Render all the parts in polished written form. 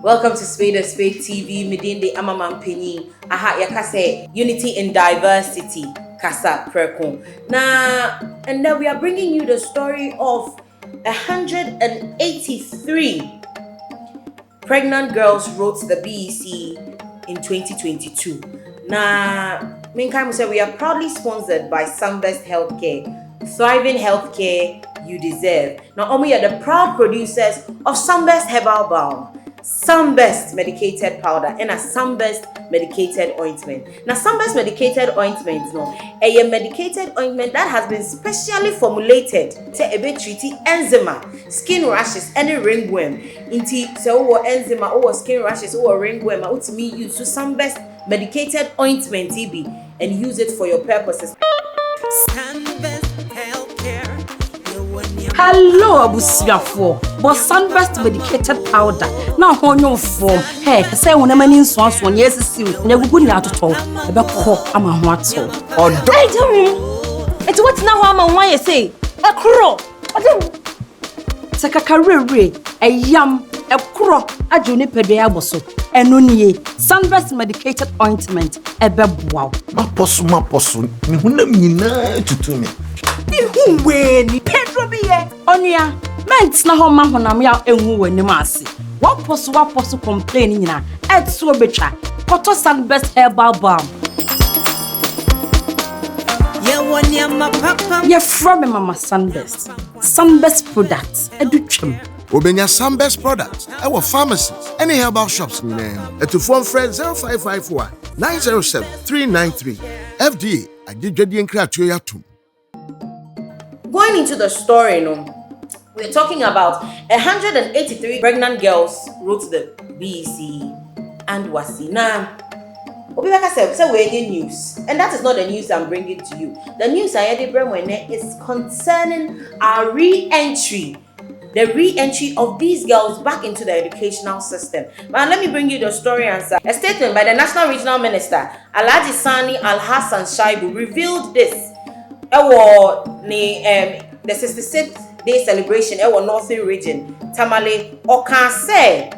Welcome to Spade TV. Midinde Amamam Penny. Aha yakase unity in diversity. Kasapreko. Now, and then we are bringing you the story of 183 pregnant girls wrote the BECE in 2022. Now, meantime, we are proudly sponsored by Sunbest Healthcare. Thriving healthcare you deserve. Now, we are the proud producers of Sunbest Herbal Balm, Sunbest medicated powder, and a Sunbest medicated ointment. Now, Sunbest medicated ointment, a medicated ointment that has been specially formulated to treat eczema, skin rashes, any ringworm. Inti so eczema or skin rashes or ringworm, to me use to Sunbest medicated ointment TB and use it for your purposes. Hello, Abusiafo. But Sunbest medicated powder. Now, on your form. Hey, say when a man in swans one years is never good out at all. About cock, I'm a what so. Or don't it's what now I'm on why you say a crow. Sakakarere, a yam, a crow, a juniper de aboso, and only Sunbest medicated ointment, a bebwa. My possum, Nina to me. Who when Pedro be Onya, men's na home man when I'm out and who when the massy. What possible complaining na at so betra, Koto Sunbest Herbal Balm. You're from Mama Sunbest products, a dutrim. Obenya Sunbest products, our pharmacies, any herbal shops in them. To phone friend 0551 907 393. FDA, I did Jadi and Kratuyatum. Going into the story, we're talking about 183 pregnant girls wrote the BECE and WASSCE. Now, like I said, we're in news, and that is not the news I'm bringing to you. The news I had is concerning our re-entry, the re-entry of these girls back into the educational system. But let me bring you the story answer. A statement by the National Regional Minister, Alhaji Sani Al-Hassan Shaibu, revealed this. The 66th day celebration Northen region Tamale Okan said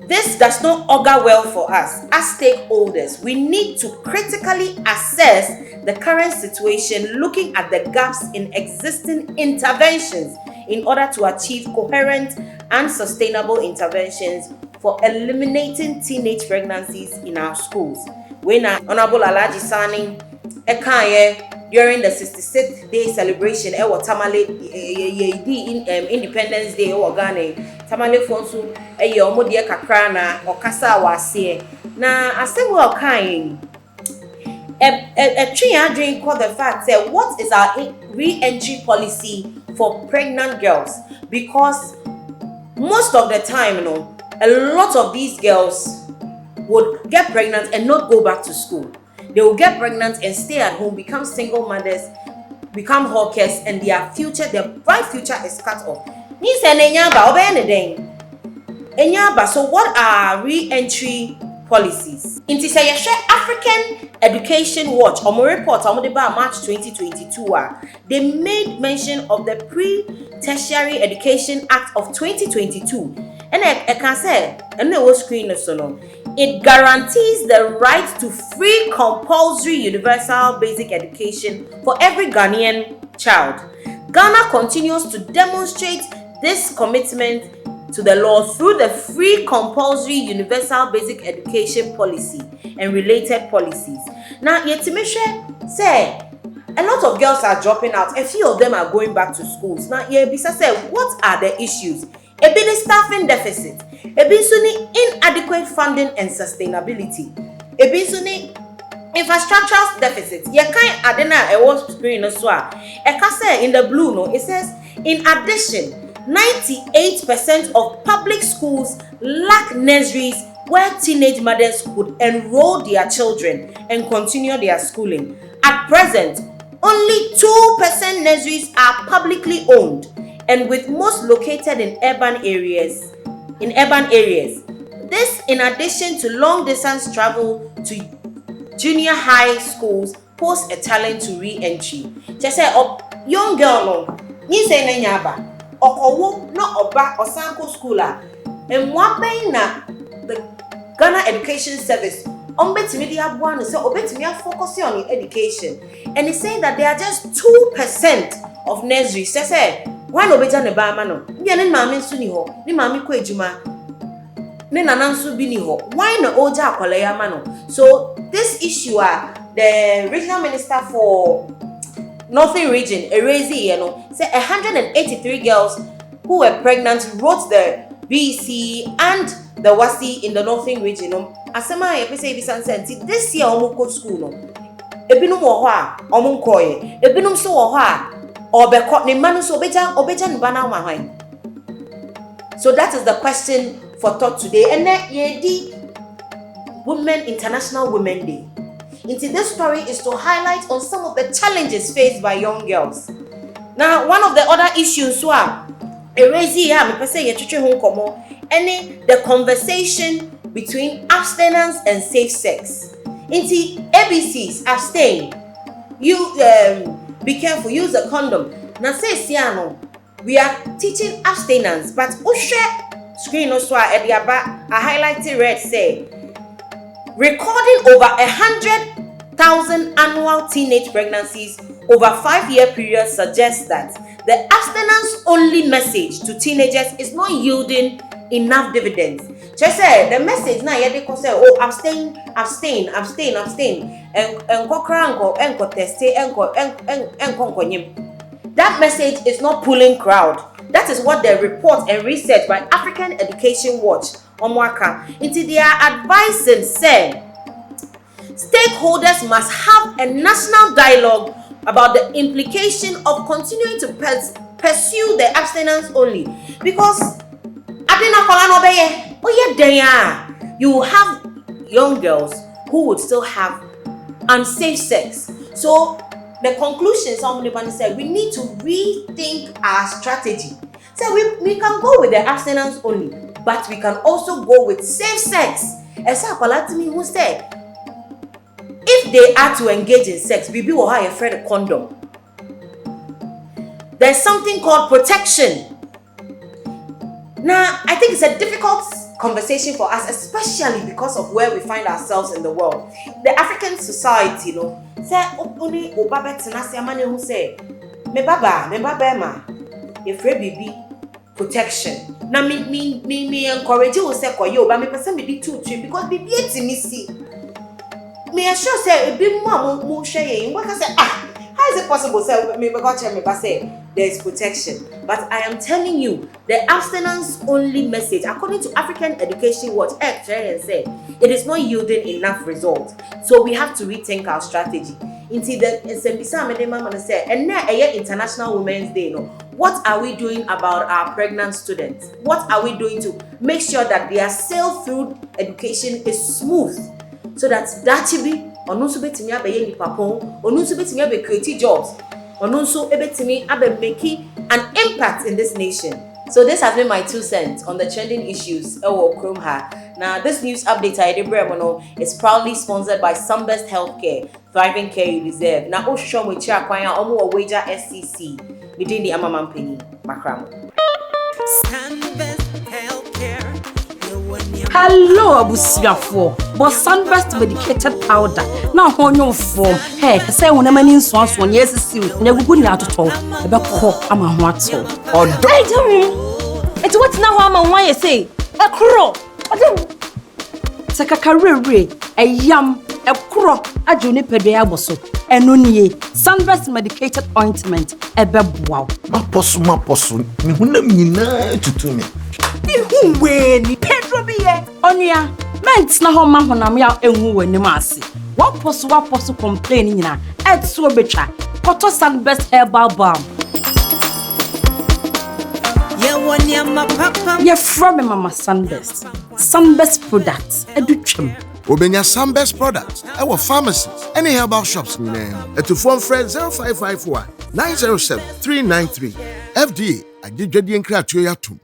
this does not augur well for us as stakeholders. We need to critically assess the current situation, looking at the gaps in existing interventions in order to achieve coherent and sustainable interventions for eliminating teenage pregnancies in our schools. When Honorable Alhaji Sani Ekaye during the 66th day celebration, Tamale Independence Day or Ghana, Tamale Fonsu, Omodia Kakrana or WASSCE. Now, I say, well, kind a tree drink called the fact that what is our re-entry policy for pregnant girls? Because most of the time, a lot of these girls would get pregnant and not go back to school. They will get pregnant and stay at home, become single mothers, become hawkers, and their future, their bright future is cut off. So what are re-entry policies? In the African Education Watch, or report on March 2022, they made mention of the Pre-Tertiary Education Act of 2022. And I can say, and no screen so it guarantees the right to free compulsory universal basic education for every Ghanaian child. Ghana continues to demonstrate this commitment to the law through the free compulsory universal basic education policy and related policies. Now, Yetimishe say a lot of girls are dropping out. A few of them are going back to schools. Now, Yebisa said, what are the issues? A bit of staffing deficit, a bit inadequate funding and sustainability, a bit infrastructural deficit. You can't adena a war screen as well. In the blue, it says, in addition, 98% of public schools lack nurseries where teenage mothers could enroll their children and continue their schooling. At present, only 2% nurseries are publicly owned, and with most located in urban areas. This, in addition to long distance travel to junior high schools, pose a challenge to re-entry. Just say, young girl, ni say na nyaba, okowo no oba osanko schooler. And one thing na the Ghana Education Service focusing on education, and it's saying that they are just 2% of nurseries. Say why no beja ne ba ma no? Bia ne maame nso ni ho, ne maame kɔ adwuma, ne nana nso bi ni ho. Why no oja akwala ya ma no? So this issue the regional minister for Northen region, Erezi, said 183 girls who were pregnant wrote the BECE and the WASSCE in the Northen region. Asema ye pese bi sanse this year omo go school no. Ebinum wo ho a omo nkoye. Ebinum so wo ho a obekọ ne manu so obeja ne bana ma hwan. So that is the question for thought today. And then ye di International Women Day. Into this story is to highlight on some of the challenges faced by young girls. Now, one of the other issues the conversation between abstinence and safe sex. Into ABCs, abstain. You be careful, use a condom. Now say siano, we are teaching abstinence, but screen also at the I highlighted red say recording over 100,000 annual teenage pregnancies over 5-year period suggests that the abstinence-only message to teenagers is not yielding enough dividends. Just say the message now they say, oh, abstain, that message is not pulling crowd. That is what the report and research by African Education Watch into their advising said stakeholders must have a national dialogue about the implication of continuing to pursue the abstinence only, because you will have young girls who would still have unsafe sex. So the conclusion, somebody said, we need to rethink our strategy. So we can go with the abstinence only, but we can also go with safe sex. As Apalatimi who said, if they are to engage in sex, we will have a friend condom. There's something called protection. Now, I think it's a difficult conversation for us, especially because of where we find ourselves in the world. The African society, say only obabe tenasi amane who say, me baba ma, if baby protection. Now me encourage you say koyo, but me person me di 2-3 because baby eti me see. Me assure say ebi mo share yin. What can say how is it possible say me go tell me say there is protection? But I am telling you, the abstinence only message, according to African Education Watch, said it is not yielding enough results. So we have to rethink our strategy. Into the International Women's Day, what are we doing about our pregnant students? What are we doing to make sure that their sail through education is smooth, so that be onunso betimi abeye ni papon, onunso betimi abe create jobs, onunso ebetimi abe making an impact in this nation. So this has been my 2 cents on the trending issues. Now this news update is proudly sponsored by Sunbest Healthcare, thriving care you deserve. Now show me chakwanya omo wager SCC within the Amamam Penny Macram. Hello, abusiafo. But Sunbest medicated powder. Now on your form. Hey, say when a man in swans one yes see never good now to talk about cock ama what or die to me. It's what now I'm why you say a crow. Take a career, a yam, a crow, a juni pediaboso, and nunye, Sunbest medicated ointment, a bebwa. Maposu, to me. Pedro biye onia ments na ho ma honam ya enwu wani maase waposo complain nyina etso betwa koto Sunbest herbal balm ye from mama Sunbest products edutwem Obenya Sunbest products our pharmacies any herbal shops to phone friend 0551 907 393 FDA agidwadi nkra atuya tum